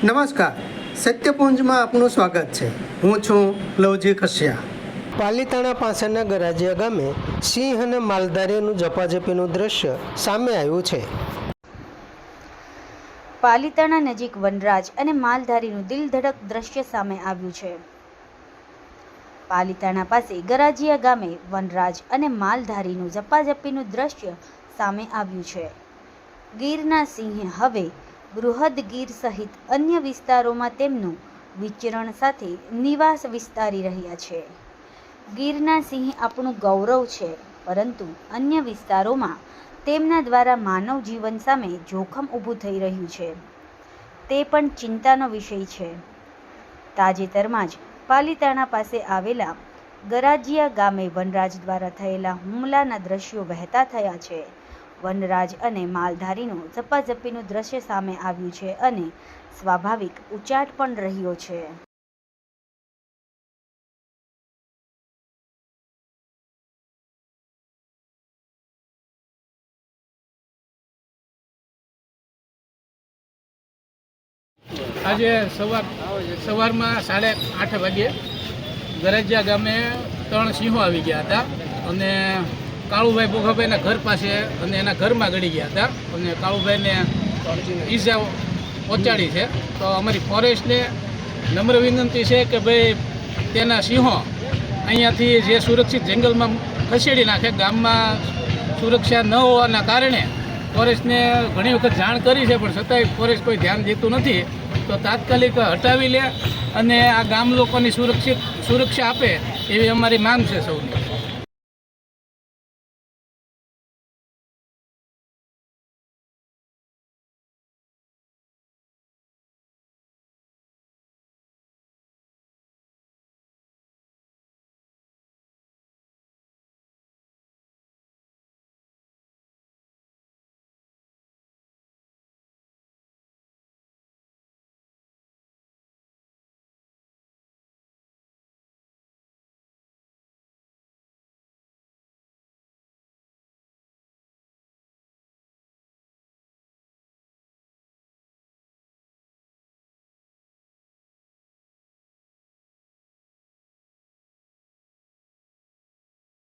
નમસ્કાર, સત્યપુંજમાં આપનું સ્વાગત છે. હું છું લવજી કશ્યા. પાલીતાણા પાસેના ગરાજીયા ગામે સિંહ અને માલધારીનું ઝપાઝપીનું દ્રશ્ય સામે આવ્યું છે. પાલીતાણા નજીક વનરાજ અને માલધારીનું દિલધડક દ્રશ્ય સામે આવ્યું છે. પાલીતાણા પાસે ગરાજીયા ગામે વનરાજ અને માલધારીનું ઝપાઝપીનું દ્રશ્ય સામે આવ્યું છે. ગીરના સિંહે હવે બૃહદ ગીર સહિત અન્ય વિસ્તારોમાં તેમનું વિચરણ સાથે નિવાસ વિસ્તારી રહ્યા છે. ગીરના સિંહ આપણું ગૌરવ છે, પરંતુ અન્ય વિસ્તારોમાં તેમના દ્વારા માનવ જીવન સામે જોખમ ઊભું થઈ રહ્યું છે. તે પણ ચિંતાનો વિષય છે. તાજેતરમાં જ પાલીતાણા પાસે આવેલા ગરાજીયા ગામે વનરાજ દ્વારા થયેલા હુમલાના દ્રશ્યો વહેતા થયા છે. વનરાજ અને માલધારીનું ઝપાઝપીનું દ્રશ્ય સામે આવ્યું છે અને સ્વાભાવિક ઉચાટ પણ રહ્યો છે. આજે સવારમાં 8:30 વાગ્યે ગરાજીયા ગામે 3 સિંહો આવી ગયા હતા અને કાળુભાઈ બોઘાભાઈના ઘર પાસે અને એના ઘરમાં ગળી ગયા હતા અને કાળુભાઈને ઈજા પહોંચાડી છે. તો અમારી ફોરેસ્ટને નમ્ર વિનંતી છે કે ભાઈ તેના સિંહો અહીંયાથી જે સુરક્ષિત જંગલમાં ખસેડી નાખે. ગામમાં સુરક્ષા ન હોવાના કારણે ફોરેસ્ટને ઘણી વખત જાણ કરી છે, પણ છતાંય ફોરેસ્ટ કોઈ ધ્યાન દેતું નથી. તો તાત્કાલિક હટાવી લે અને આ ગામ લોકોની સુરક્ષા આપે એવી અમારી માંગ છે સૌની.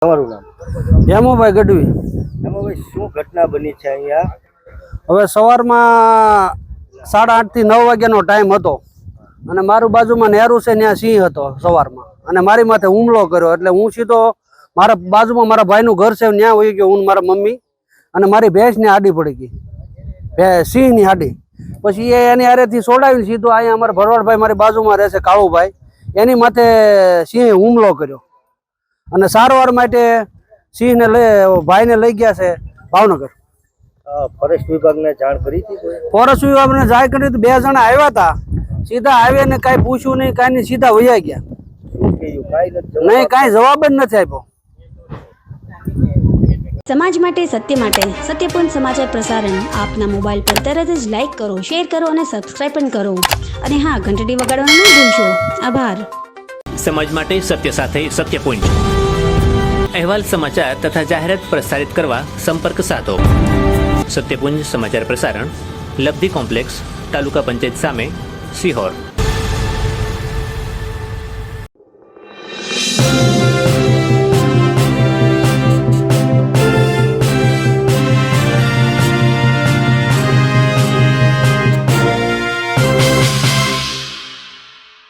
તમારું નામ? હેમુભાઈ ગઢવી. હેમુભાઈ, શું ઘટના બની છે અહીંયા? હવે સવારમાં 8:30 થી 9 વાગ્યાનો ટાઈમ હતો અને મારું બાજુમાં નેરું છે, ત્યાં સિંહ હતો સવારમાં અને મારી માથે હુમલો કર્યો. એટલે હું સીધો મારા બાજુમાં મારા ભાઈનું ઘર છે ત્યાં વહી ગયો. હું મારા મમ્મી અને મારી ભેંસની આડી પડી ગઈ, સિંહની આડી. પછી એની હારેથી છોડાવીને સીધો અહીંયા અમારા ભરવાડભાઈ મારી બાજુમાં રહેશે કાળુભાઈ, એની માથે સિંહે હુમલો કર્યો અને સારવાર માટે સિંહને ભાઈને લઈ ગયા છે ભાવનગર. ફોરેસ્ટ વિભાગને જાણ કરી હતી? ફોરેસ્ટ વિભાગને જાણ કરી હતી. 2 જણા આવ્યા હતા, સીધા આવ્યા ને કાંઈ પૂછ્યું નહીં, કાંઈ નહીં, સીધા વયા ગયા. નહીં, કાંઈ જવાબ જ નથી આપ્યો. સમાજ માટે, સત્ય માટે, સત્યપૂર્ણ સમાચાર પ્રસારણ આપના મોબાઈલ પર તરત જ લાઈક કરો, શેર કરો અને સબસ્ક્રાઈબ પણ કરો. અને હા, ઘંટડી વગાડવાનું ન ભૂલશો. આભાર. સમાજ માટે સત્ય સાથે સત્યપુંજ. અહેવાલ, સમાચાર તથા જાહેરાત પ્રસારિત કરવા સંપર્ક સાધો. સત્યપુંજ સમાચાર પ્રસારણ, લબ્ધિ કોમ્પ્લેક્સ, તાલુકા પંચાયત સામે, સિહોર.